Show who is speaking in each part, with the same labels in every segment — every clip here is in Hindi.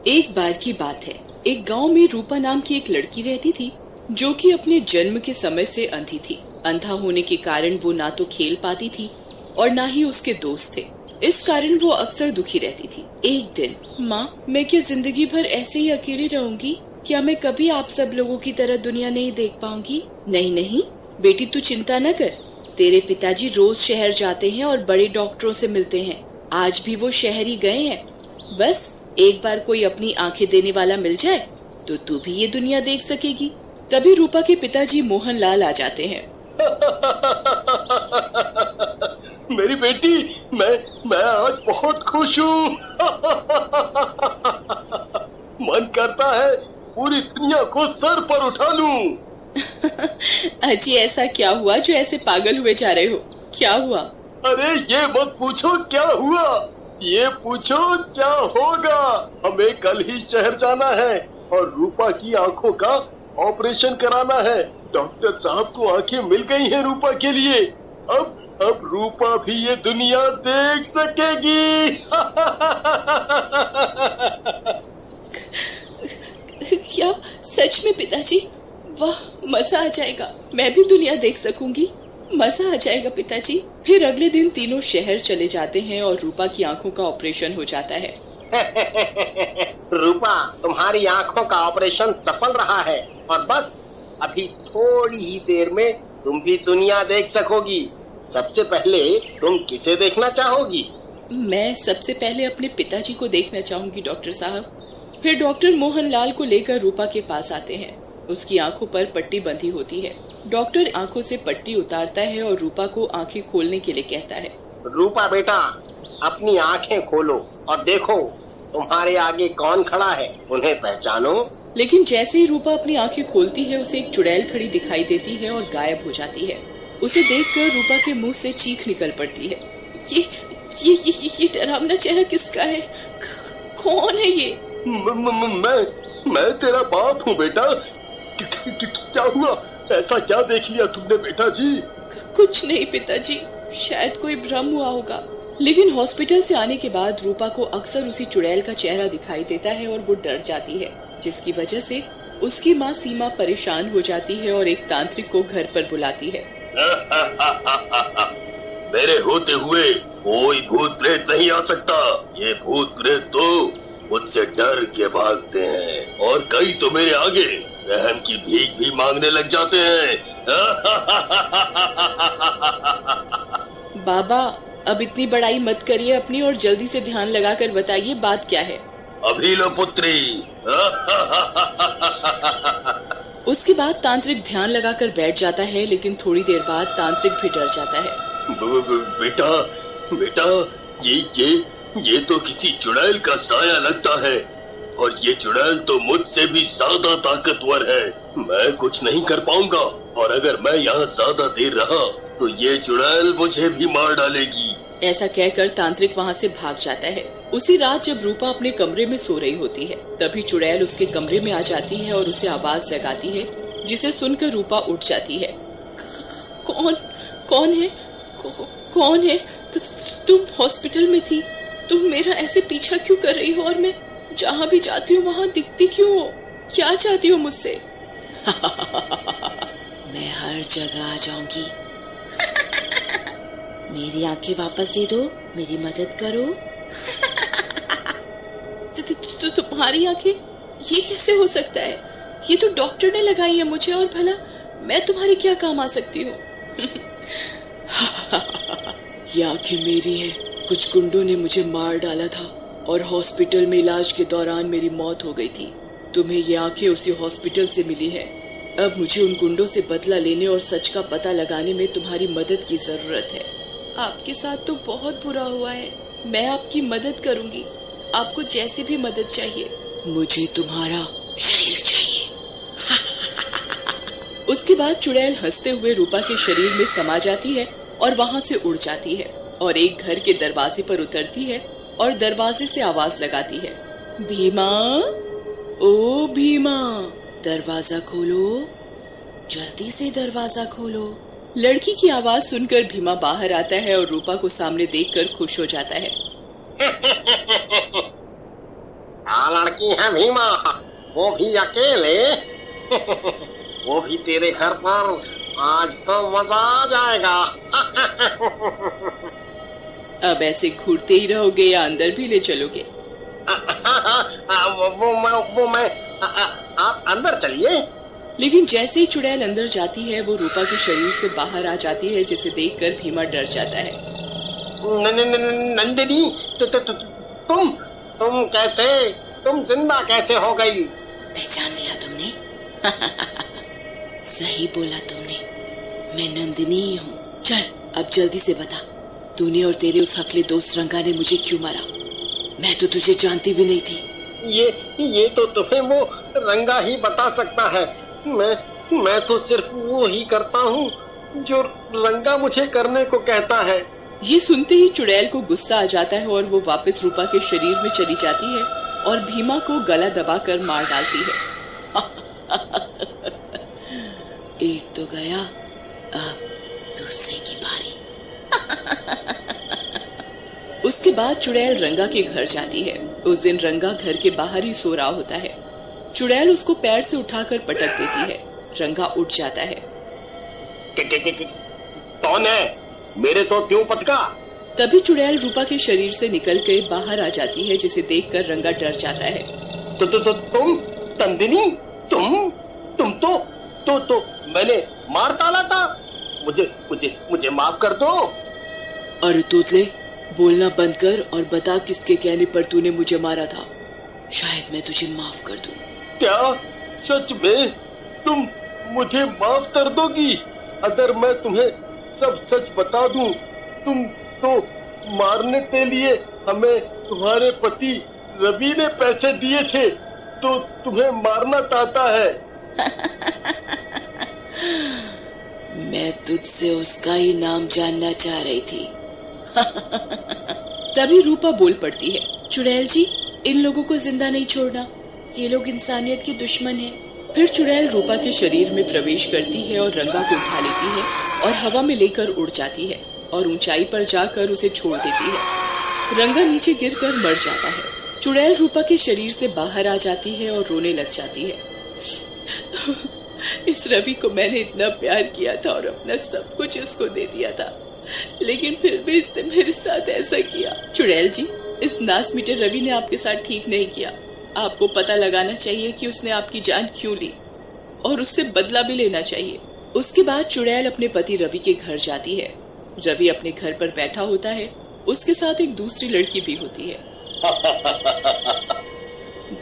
Speaker 1: एक बार की बात है, एक गांव में रूपा नाम की एक लड़की रहती थी जो कि अपने जन्म के समय से अंधी थी। अंधा होने के कारण वो ना तो खेल पाती थी और ना ही उसके दोस्त थे। इस कारण वो अक्सर दुखी रहती थी। एक दिन, माँ, मैं क्या जिंदगी भर ऐसे ही अकेली रहूंगी? क्या मैं कभी आप सब लोगों की तरह दुनिया नहीं देख पाऊंगी? नहीं नहीं बेटी, तू चिंता न कर। तेरे पिताजी रोज शहर जाते हैं और बड़े डॉक्टरों से मिलते हैं। आज भी वो शहर ही गए हैं। बस एक बार कोई अपनी आंखें देने वाला मिल जाए तो तू भी ये दुनिया देख सकेगी। तभी रूपा के पिताजी मोहन लाल आ जाते हैं।
Speaker 2: मेरी बेटी, मैं आज बहुत खुश हूँ। मन करता है पूरी दुनिया को सर पर उठा लूं।
Speaker 1: अजी, ऐसा क्या हुआ जो ऐसे पागल हुए जा रहे हो? क्या हुआ?
Speaker 2: अरे ये मत पूछो क्या हुआ, ये पूछो क्या होगा। हमें कल ही शहर जाना है और रूपा की आंखों का ऑपरेशन कराना है। डॉक्टर साहब को आंखें मिल गई हैं रूपा के लिए। अब रूपा भी ये दुनिया देख सकेगी।
Speaker 1: क्या सच में पिताजी? वाह, मजा आ जाएगा। मैं भी दुनिया देख सकूंगी। मजा आ जाएगा पिताजी। फिर अगले दिन तीनों शहर चले जाते हैं और रूपा की आंखों का ऑपरेशन हो जाता है।
Speaker 3: रूपा, तुम्हारी आंखों का ऑपरेशन सफल रहा है और बस अभी थोड़ी ही देर में तुम भी दुनिया देख सकोगी। सबसे पहले तुम किसे देखना चाहोगी?
Speaker 1: मैं सबसे पहले अपने पिताजी को देखना चाहूंगी डॉक्टर साहब। फिर डॉक्टर मोहन लाल को लेकर रूपा के पास आते हैं। उसकी आंखों पर पट्टी बंधी होती है। डॉक्टर आंखों से पट्टी उतारता है और रूपा को आंखें खोलने के लिए कहता है।
Speaker 3: रूपा बेटा, अपनी आंखें खोलो और देखो तुम्हारे आगे कौन खड़ा है, उन्हें पहचानो।
Speaker 1: लेकिन जैसे ही रूपा अपनी आंखें खोलती है, उसे एक चुड़ैल खड़ी दिखाई देती है और गायब हो जाती है। उसे देखकर रूपा के मुंह से चीख निकल पड़ती है। ये डरावना चेहरा किसका है? कौन है ये?
Speaker 2: मैं तेरा बाप हूँ बेटा। क्या हुआ? ऐसा क्या देख लिया तुमने बेटा जी?
Speaker 1: कुछ नहीं पिताजी, शायद कोई भ्रम हुआ होगा। लेकिन हॉस्पिटल से आने के बाद रूपा को अक्सर उसी चुड़ैल का चेहरा दिखाई देता है और वो डर जाती है, जिसकी वजह से उसकी माँ सीमा परेशान हो जाती है और एक तांत्रिक को घर पर बुलाती है।
Speaker 2: मेरे होते हुए कोई भूत प्रेत नहीं आ सकता। ये भूत प्रेत तो मुझसे डर के भागते हैं और कई तो मेरे आगे रहम की भीख भी मांगने लग जाते हैं।
Speaker 1: बाबा, अब इतनी बड़ाई मत करिए अपनी और जल्दी से ध्यान लगाकर बताइए बात क्या है।
Speaker 2: अभी लो पुत्री।
Speaker 1: उसके बाद तांत्रिक ध्यान लगाकर बैठ जाता है, लेकिन थोड़ी देर बाद तांत्रिक भी डर जाता है।
Speaker 2: बेटा, ये तो किसी चुड़ैल का साया लगता है और ये चुड़ैल तो मुझसे भी ज्यादा ताकतवर है। मैं कुछ नहीं कर पाऊंगा और अगर मैं यहाँ ज्यादा देर रहा तो ये चुड़ैल मुझे भी मार डालेगी।
Speaker 1: ऐसा कहकर तांत्रिक वहाँ से भाग जाता है। उसी रात जब रूपा अपने कमरे में सो रही होती है, तभी चुड़ैल उसके कमरे में आ जाती है और उसे आवाज लगाती है, जिसे सुनकर रूपा उठ जाती है। कौन है? तुम हॉस्पिटल में थी? तुम मेरा ऐसे पीछा क्यों कर रही हो और मैं जहाँ भी जाती हूँ वहाँ दिखती क्यों हो? क्या चाहती हो मुझसे? मैं हर जगह आ जाऊंगी। मेरी आंखें वापस दे दो, मेरी मदद करो। तुम्हारी आंखें? ये कैसे हो सकता है? ये तो डॉक्टर ने लगाई है मुझे, और भला मैं तुम्हारे क्या काम आ सकती हूँ? ये आंखें मेरी हैं। कुछ गुंडों ने मुझे मार डाला था और हॉस्पिटल में इलाज के दौरान मेरी मौत हो गई थी। तुम्हें ये आंखें उसी हॉस्पिटल से मिली है। अब मुझे उन गुंडों से बदला लेने और सच का पता लगाने में तुम्हारी मदद की जरूरत है। आपके साथ तो बहुत बुरा हुआ है। मैं आपकी मदद करूंगी। आपको जैसी भी मदद चाहिए। मुझे तुम्हारा शरीर चाहिए। उसके बाद चुड़ैल हंसते हुए रूपा के शरीर में समा जाती है और वहां से उड़ जाती है और एक घर के दरवाजे पर उतरती है और दरवाजे से आवाज लगाती है। भीमा, ओ भीमा, दरवाजा खोलो, जल्दी से दरवाजा खोलो। लड़की की आवाज सुनकर भीमा बाहर आता है और रूपा को सामने देखकर खुश हो जाता है।
Speaker 3: लड़की है भीमा, वो भी अकेले। वो भी तेरे घर पर, आज तो मजा आ जाएगा।
Speaker 1: अब ऐसे घूरते ही रहोगे या अंदर भी ले चलोगे?
Speaker 3: वो मैं आप अंदर चलिए।
Speaker 1: लेकिन जैसे ही चुड़ैल अंदर जाती है वो रूपा के शरीर से बाहर आ जाती है, जिसे देखकर भीमा डर जाता है।
Speaker 3: नंदिनी, तुम कैसे, तुम जिंदा कैसे हो गई?
Speaker 1: पहचान लिया तुमने? सही बोला तुमने, मैं नंदिनी ही हूँ। चल अब जल्दी से बता, तूने और तेरे उस हकले दोस्त रंगा ने मुझे क्यों मारा? मैं तो तुझे जानती भी नहीं थी।
Speaker 3: ये तो तुम्हें वो रंगा ही बता सकता है। मैं तो सिर्फ वो ही करता हूँ जो रंगा मुझे करने को कहता है।
Speaker 1: ये सुनते ही चुड़ैल को गुस्सा आ जाता है और वो वापस रूपा के शरीर में चली जाती है और भीमा को गला दबाकर मार डालती है। एक तो गया, अब दूसरे की बारी। उसके बाद चुड़ैल रंगा के घर जाती है। उस दिन रंगा घर के बाहर ही सो रहा होता है। चुड़ैल उसको पैर से उठाकर पटक देती है। रंगा उठ जाता है।
Speaker 3: कौन है? मेरे तो क्यों पटका?
Speaker 1: तभी चुड़ैल रूपा के शरीर से निकल के बाहर आ जाती है, जिसे देखकर रंगा डर जाता है।
Speaker 3: तुम नंदिनी, तुम तो मैंने मार डाला था। मुझे माफ कर दो।
Speaker 1: अरे तोतले, बोलना बंद कर और बता किसके कहने पर तूने मुझे मारा था। शायद मैं तुझे माफ कर दूं।
Speaker 2: क्या सच में तुम मुझे माफ कर दोगी? अगर मैं तुम्हें सब सच बता दूं, तुम तो मारने के लिए हमें तुम्हारे पति रवि ने पैसे दिए थे, तो तुम्हें मारना चाहता है।
Speaker 1: मैं तुझसे उसका ही नाम जानना चाह रही थी। तभी रूपा बोल पड़ती है, चुड़ैल जी, इन लोगों को जिंदा नहीं छोड़ना, ये लोग इंसानियत के दुश्मन हैं। फिर चुड़ैल रूपा के शरीर में प्रवेश करती है और रंगा को उठा लेती है और हवा में लेकर उड़ जाती है और ऊंचाई पर जाकर उसे छोड़ देती है। रंगा नीचे गिरकर मर जाता है। चुड़ैल रूपा के शरीर से बाहर आ जाती है और रोने लग जाती है। इस रवि को मैंने इतना प्यार किया था और अपना सब कुछ इसको दे दिया था, लेकिन फिर भी इसने मेरे साथ ऐसा किया। चुड़ैल जी, इस नास मीटे रवि ने आपके साथ ठीक नहीं किया। आपको पता लगाना चाहिए कि उसने आपकी जान क्यों ली और उससे बदला भी लेना चाहिए। उसके बाद चुड़ैल अपने पति रवि के घर जाती है। रवि अपने घर पर बैठा होता है। उसके साथ एक दूसरी लड़की भी होती है।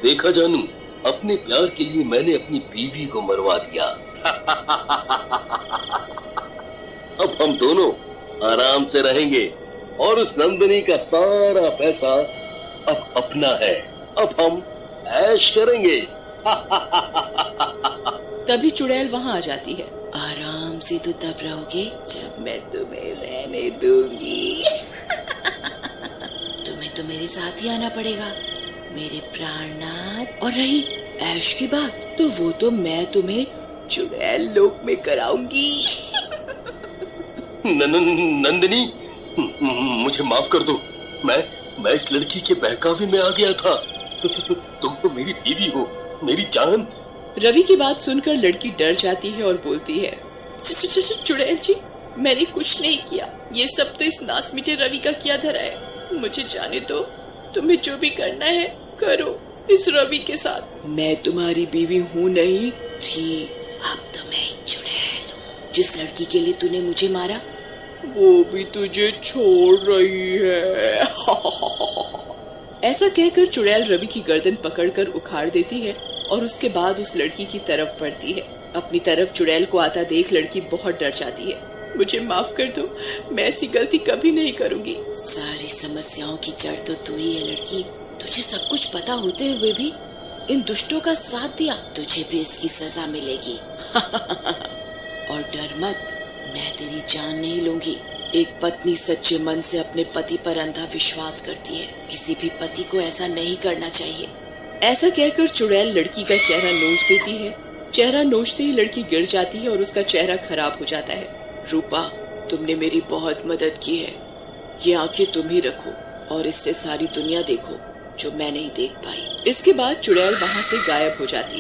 Speaker 2: देखा जानू, अपने प्यार के लिए मैंने अपनी बीवी को मरवा दिया। अब हम दोनों आराम से रहेंगे और उस नंदिनी का सारा पैसा अब अपना है। अब हम ऐश करेंगे।
Speaker 1: तभी चुड़ैल वहाँ आ जाती है। आराम से तो तब रहोगे जब मैं तुम्हें रहने दूंगी। तुम्हें तो मेरे साथ ही आना पड़ेगा, मेरे प्राणनाथ। और रही ऐश की बात, तो वो तो मैं तुम्हें चुड़ैल लोक में कराऊंगी।
Speaker 2: नंदिनी, मुझे माफ कर दो। मैं इस लड़की के बहकावे में आ गया था। तुम तो मेरी बीवी हो, मेरी जान।
Speaker 1: रवि की बात सुनकर लड़की डर जाती है और बोलती है, चुड़ैल जी, मैंने कुछ नहीं किया। ये सब तो इस नासमीटे रवि का किया धरा है। मुझे जाने दो, तुम्हें जो भी करना है करो इस रवि के साथ। मैं तुम्हारी बीवी हूँ नहीं थी, अब तो मैं चुड़ैल हूँ। जिस लड़की के लिए तूने मुझे मारा, वो भी तुझे छोड़ रही है। ऐसा कहकर चुड़ैल रवि की गर्दन पकड़कर उखाड़ देती है और उसके बाद उस लड़की की तरफ बढ़ती है। अपनी तरफ चुड़ैल को आता देख लड़की बहुत डर जाती है। मुझे माफ कर दो, मैं ऐसी गलती कभी नहीं करूंगी। सारी समस्याओं की जड़ तो तू ही है लड़की। तुझे सब कुछ पता होते हुए भी इन दुष्टों का साथ दिया, तुझे भी इसकी सजा मिलेगी। और डर मत, मैं तेरी जान नहीं लूंगी। एक पत्नी सच्चे मन से अपने पति पर अंधा विश्वास करती है। किसी भी पति को ऐसा नहीं करना चाहिए। ऐसा कहकर चुड़ैल लड़की का चेहरा नोच देती है। चेहरा नोचते ही लड़की गिर जाती है और उसका चेहरा खराब हो जाता है। रूपा, तुमने मेरी बहुत मदद की है। ये आंखें तुम ही रखो और इससे सारी दुनिया देखो। जो मैं नहीं देख पाई। इसके बाद चुड़ैल वहाँ से गायब हो जाती है।